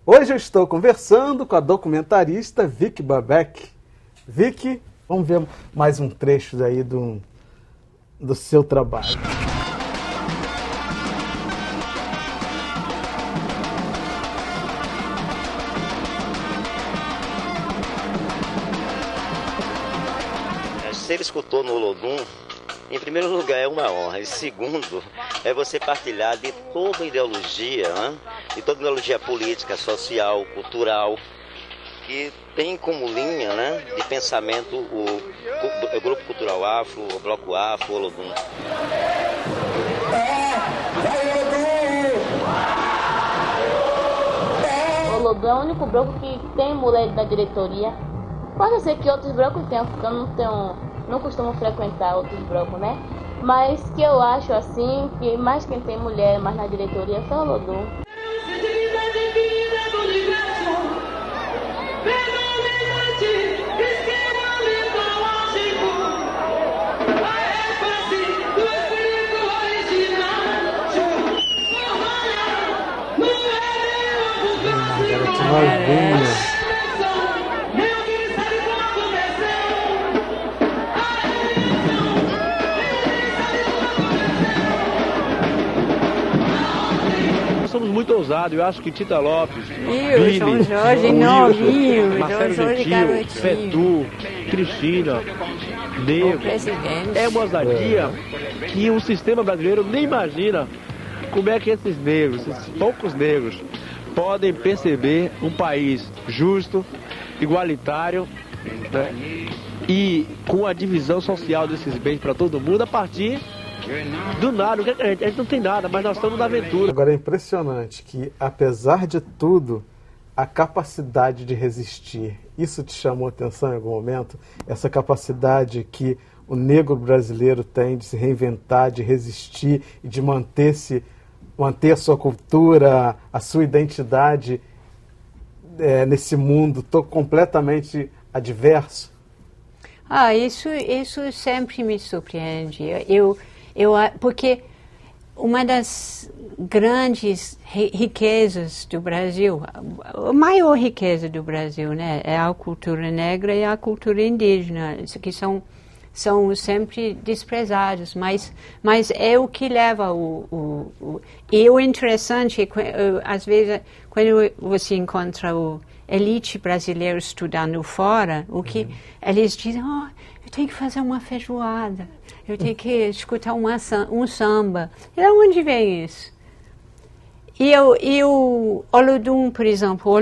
Hoje eu estou conversando com a documentarista Vicky Babec. Vicky, vamos ver mais um trecho aí do seu trabalho. Ser escultor no Olodum, em primeiro lugar, é uma honra. E segundo, é você partilhar de toda a ideologia, né? De toda a ideologia política, social, cultural, que tem como linha, né, de pensamento o Grupo Cultural Afro, o Bloco Afro, o Olodum. O Olodum é o único bloco que tem mulher da diretoria. Pode ser que outros blocos tenham, porque eu não costumo frequentar outros blocos, né? Mas que eu acho assim, que mais quem tem mulher mais na diretoria é só o Olodum. Somos muito ousados, eu acho que Tita Lopes, Billy, João Jorge novinho, Marcelo João Jorge Gentil, garotinho, Fetu, Cristina, Nego. É uma ousadia que o sistema brasileiro nem imagina como é que esses negros, esses poucos negros, podem perceber um país justo, igualitário, né, e com a divisão social desses bens para todo mundo a partir do nada. A gente não tem nada, mas nós estamos na aventura. Agora é impressionante que, apesar de tudo, a capacidade de resistir, isso te chamou a atenção em algum momento? Essa capacidade que o negro brasileiro tem de se reinventar, de resistir e de manter a sua cultura, a sua identidade nesse mundo completamente adverso? Isso sempre me surpreende. Porque uma das grandes riquezas do Brasil, a maior riqueza do Brasil, né, é a cultura negra e a cultura indígena, que são sempre desprezados, mas é o que leva E o interessante é que, às vezes, quando você encontra o elite brasileiro estudando fora, eles dizem, eu tenho que fazer uma feijoada, eu tenho que escutar um samba. E de onde vem isso? E o Olodum, por exemplo,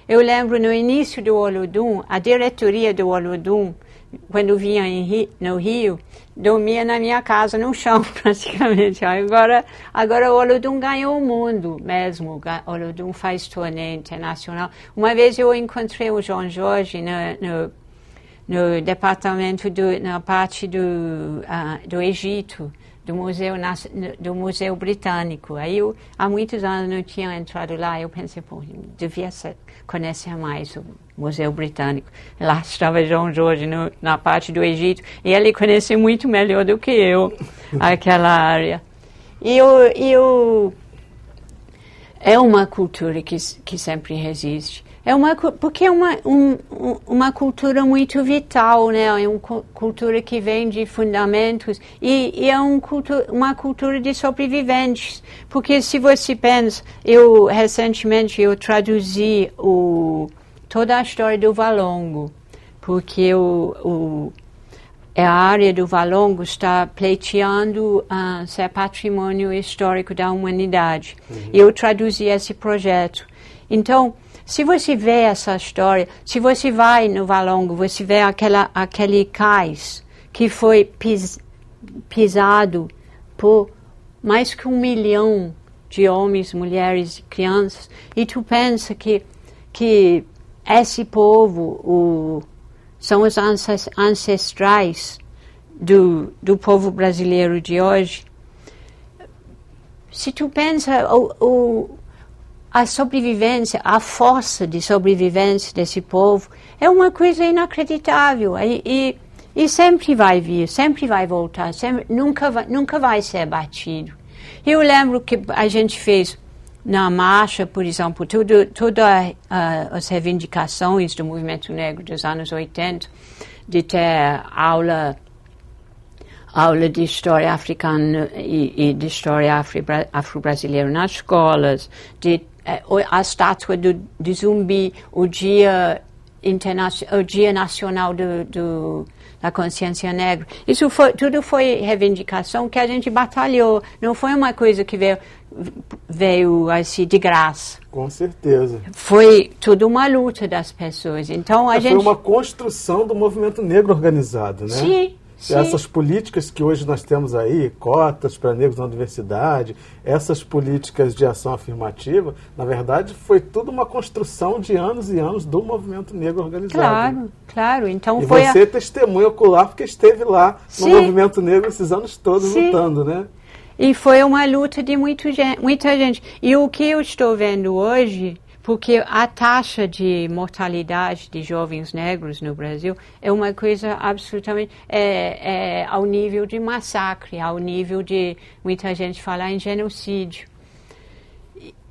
eu lembro no início do Olodum, a diretoria do Olodum, quando vinha no Rio, dormia na minha casa, no chão, praticamente. Agora o Olodum ganhou o mundo mesmo. O Olodum faz turnê internacional. Uma vez eu encontrei o João Jorge no departamento, na parte do Egito, do Museu Britânico. Aí há muitos anos não tinha entrado lá, eu pensei, devia conhecer mais o Museu Britânico. Lá estava João Jorge na parte do Egito, e ele conhecia muito melhor do que eu aquela área. É uma cultura que sempre resiste. Porque é uma cultura muito vital, né? É uma cultura que vem de fundamentos e é uma cultura de sobreviventes. Porque se você pensa, recentemente eu traduzi toda a história do Valongo, porque a área do Valongo está pleiteando ser patrimônio histórico da humanidade. E eu traduzi esse projeto. Então, se você vê essa história, se você vai no Valongo, você vê aquele cais que foi pisado por mais que 1 milhão de homens, mulheres e crianças, e tu pensa que esse povo são os ancestrais do povo brasileiro de hoje. Se tu pensa a sobrevivência, a força de sobrevivência desse povo é uma coisa inacreditável e sempre vai vir, sempre vai voltar, nunca vai ser batido. Eu lembro que a gente fez na marcha, por exemplo, todas as reivindicações do movimento negro dos anos 80, de ter aula de história africana e de história afro-brasileira nas escolas, a estátua de Zumbi, o Dia Nacional da Consciência Negra. Isso tudo foi reivindicação que a gente batalhou. Não foi uma coisa que veio assim de graça. Com certeza. Foi tudo uma luta das pessoas. Então foi uma construção do movimento negro organizado, né? Sim. Sim. Essas políticas que hoje nós temos aí, cotas para negros na universidade, essas políticas de ação afirmativa, na verdade, foi tudo uma construção de anos e anos do movimento negro organizado. Claro. Então, e você testemunha ocular porque esteve lá no movimento negro esses anos todos lutando, né? E foi uma luta de muita gente. E o que eu estou vendo hoje, porque a taxa de mortalidade de jovens negros no Brasil é uma coisa absolutamente ao nível de massacre, ao nível de muita gente falar em genocídio.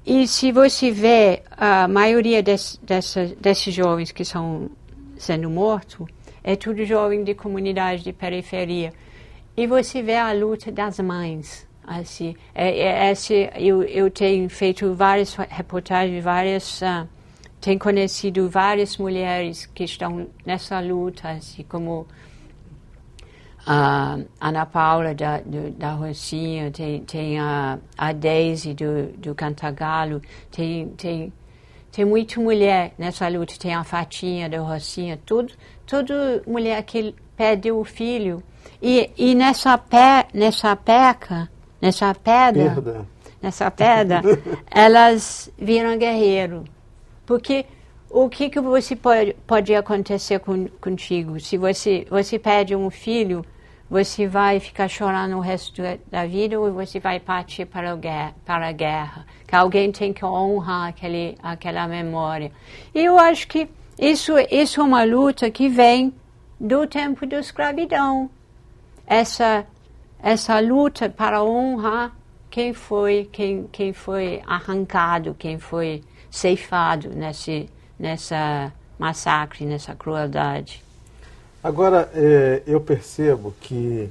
E se você vê a maioria desses jovens que estão sendo mortos, é tudo jovem de comunidade de periferia. E você vê a luta das mães. Assim, eu tenho feito várias reportagens, tenho conhecido várias mulheres que estão nessa luta, assim como a Ana Paula da Rocinha, tem a Daisy do Cantagalo, tem muita mulher nessa luta, tem a Fatinha da Rocinha, toda mulher que perdeu o filho. E nessa pedra, elas viram guerreiro. Porque o que você pode acontecer contigo? Se você perde um filho, você vai ficar chorando o resto da vida ou você vai partir para a guerra? Que alguém tem que honrar aquela memória. E eu acho que isso é uma luta que vem do tempo da escravidão. Essa luta para honrar quem foi arrancado, quem foi ceifado nessa massacre, nessa crueldade. Agora, eu percebo que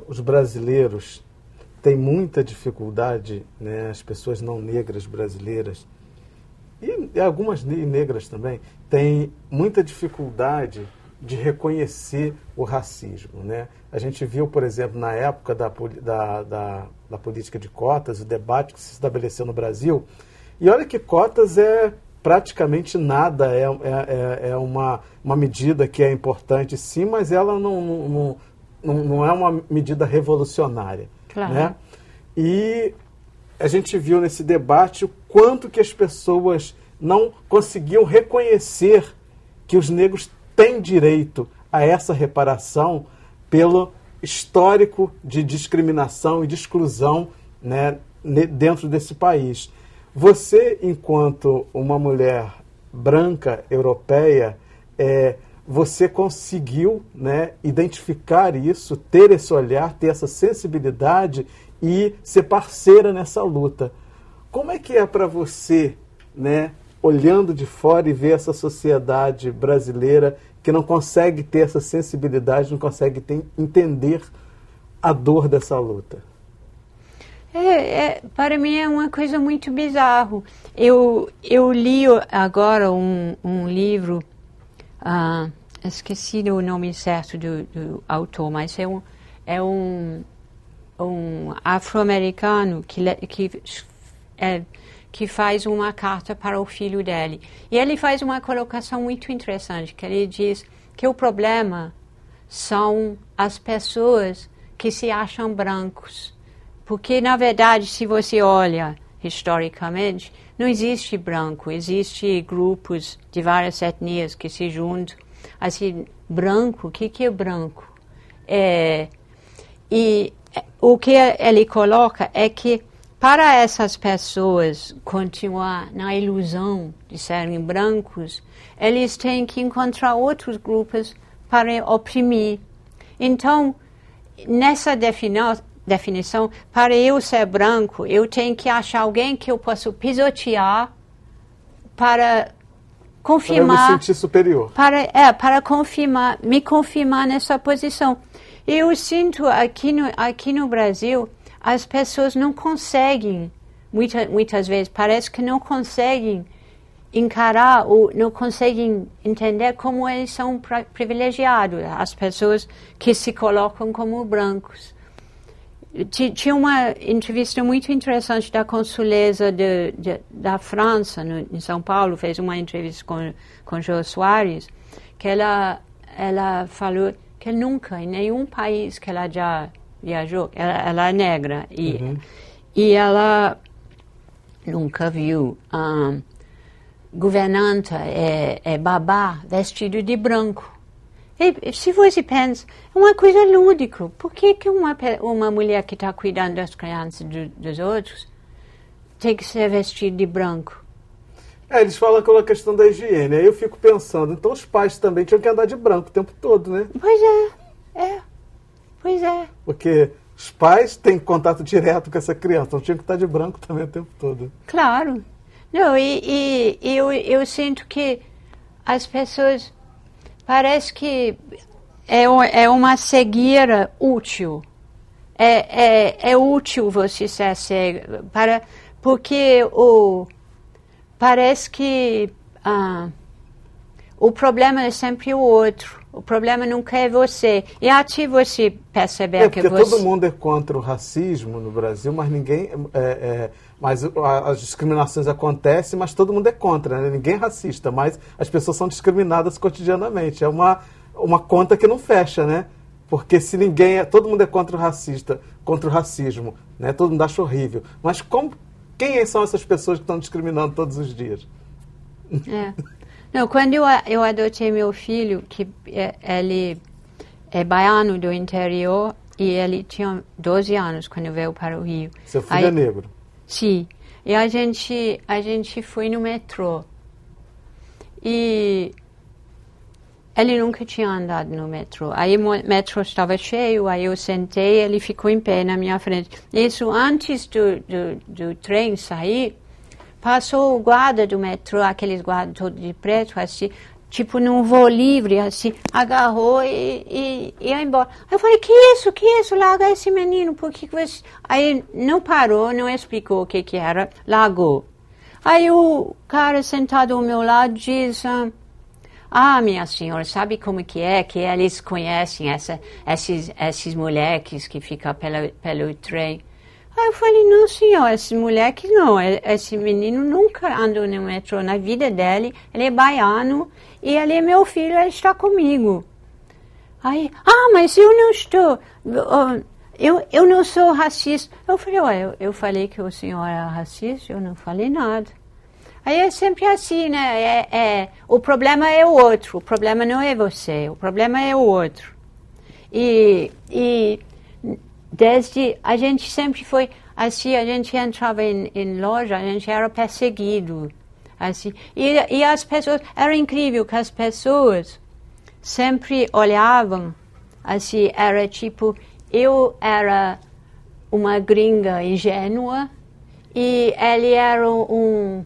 os brasileiros têm muita dificuldade, né, as pessoas não negras brasileiras, e algumas negras também, têm muita dificuldade de reconhecer o racismo, né? A gente viu, por exemplo, na época da política de cotas, o debate que se estabeleceu no Brasil, e olha que cotas é praticamente nada, é uma medida que é importante sim, mas ela não é uma medida revolucionária. Claro. Né? E a gente viu nesse debate o quanto que as pessoas não conseguiam reconhecer que os negros têm direito a essa reparação pelo histórico de discriminação e de exclusão, né, dentro desse país. Você, enquanto uma mulher branca, europeia, você conseguiu, né, identificar isso, ter esse olhar, ter essa sensibilidade e ser parceira nessa luta. Como é que é para você, né, olhando de fora e ver essa sociedade brasileira que não consegue ter essa sensibilidade, não consegue entender a dor dessa luta? Para mim é uma coisa muito bizarra. Eu li agora um livro, esqueci o nome certo do autor, mas é um afro-americano que faz uma carta para o filho dele. E ele faz uma colocação muito interessante, que ele diz que o problema são as pessoas que se acham brancos. Porque, na verdade, se você olha historicamente, não existe branco, existe grupos de várias etnias que se juntam. Assim, branco, o que é branco? E o que ele coloca é que para essas pessoas continuar na ilusão de serem brancos, eles têm que encontrar outros grupos para oprimir. Então, nessa definição, definição, para eu ser branco, eu tenho que achar alguém que eu possa pisotear para confirmar... Para me sentir superior. Para me confirmar nessa posição. Eu sinto aqui no Brasil, as pessoas não conseguem, muitas vezes, parece que não conseguem encarar ou não conseguem entender como eles são privilegiados, as pessoas que se colocam como brancos. Tinha uma entrevista muito interessante da consuleza da França, em São Paulo, fez uma entrevista com Jô Soares, que ela falou que nunca, em nenhum país que ela já viajou, ela é negra, e ela nunca viu governanta babá vestido de branco. E, se você pensa, é uma coisa lúdica. Por que uma mulher que está cuidando das crianças dos outros tem que ser vestida de branco? Eles falam aquela questão da higiene. Aí eu fico pensando, então os pais também tinham que andar de branco o tempo todo, né? Pois é. Porque os pais têm contato direto com essa criança, então tinham que estar de branco também o tempo todo. Claro. Não, eu sinto que as pessoas... Parece que é uma cegueira útil. É útil você ser cego, porque parece que o problema é sempre o outro. O problema nunca é você. E até você perceber que você... Porque todo mundo é contra o racismo no Brasil, mas ninguém... Mas as discriminações acontecem, mas todo mundo é contra, né? Ninguém é racista, mas as pessoas são discriminadas cotidianamente. É uma conta que não fecha, né? Porque se todo mundo é contra o racismo, né? Todo mundo acha horrível. Mas quem são essas pessoas que estão discriminando todos os dias? Não, quando eu adotei meu filho, que ele é baiano do interior, e ele tinha 12 anos quando veio para o Rio. Seu filho é negro? Sim, e a gente foi no metrô, e ele nunca tinha andado no metrô. Aí o metrô estava cheio, aí eu sentei, ele ficou em pé na minha frente. Isso antes do trem sair, passou o guarda do metrô, aqueles guardas todos de preto, assim, tipo num voo livre, assim, agarrou e ia embora. Aí eu falei, que isso? Larga esse menino, por que você... Aí não parou, não explicou o que era, largou. Aí o cara sentado ao meu lado diz, minha senhora, sabe como que eles conhecem esses moleques que ficam pelo trem? Aí eu falei, não senhor, esse moleque não, esse menino nunca andou no metrô na vida dele, ele é baiano e ele é meu filho, ele está comigo. Aí, mas eu não estou, eu não sou racista. Eu falei, eu falei que o senhor era racista, eu não falei nada. Aí é sempre assim, né, o problema é o outro, o problema não é você, o problema é o outro. E desde, a gente sempre foi assim, a gente entrava em loja, a gente era perseguido, assim, e as pessoas, era incrível que as pessoas sempre olhavam, assim, era tipo, eu era uma gringa ingênua, e ele era um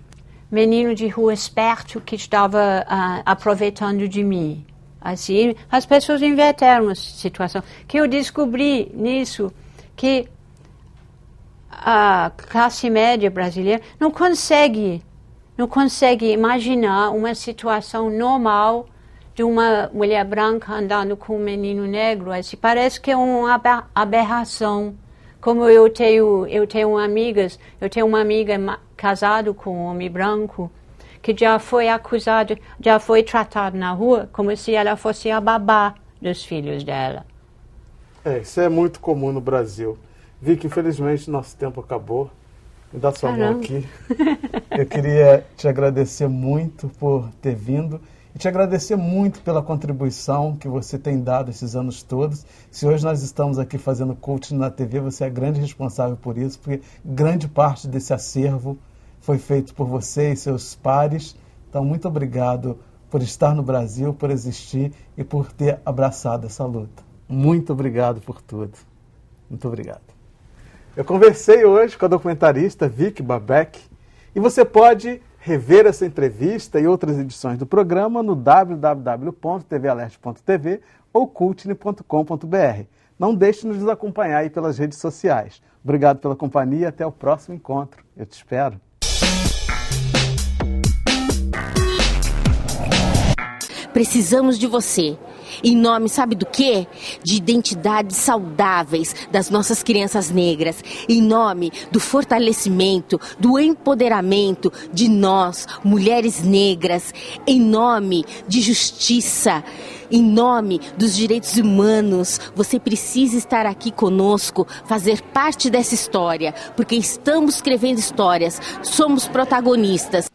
menino de rua esperto que estava aproveitando de mim. Assim, as pessoas inverteram a situação. Que eu descobri nisso que a classe média brasileira não consegue imaginar uma situação normal de uma mulher branca andando com um menino negro. Assim, parece que é uma aberração. Como eu tenho uma amiga casada com um homem branco, que já foi acusada, já foi tratada na rua como se ela fosse a babá dos filhos dela. Isso é muito comum no Brasil. Vicky, infelizmente nosso tempo acabou. Me dá sua mão aqui. Eu queria te agradecer muito por ter vindo e te agradecer muito pela contribuição que você tem dado esses anos todos. Se hoje nós estamos aqui fazendo coaching na TV, você é grande responsável por isso, porque grande parte desse acervo foi feito por você e seus pares. Então, muito obrigado por estar no Brasil, por existir e por ter abraçado essa luta. Muito obrigado por tudo. Muito obrigado. Eu conversei hoje com a documentarista Vicky Babeck e você pode rever essa entrevista e outras edições do programa no www.tvaleste.tv ou cultine.com.br. Não deixe de nos acompanhar aí pelas redes sociais. Obrigado pela companhia e até o próximo encontro. Eu te espero. Precisamos de você. Em nome, sabe do quê? De identidades saudáveis das nossas crianças negras. Em nome do fortalecimento, do empoderamento de nós, mulheres negras. Em nome de justiça. Em nome dos direitos humanos, você precisa estar aqui conosco, fazer parte dessa história, porque estamos escrevendo histórias, somos protagonistas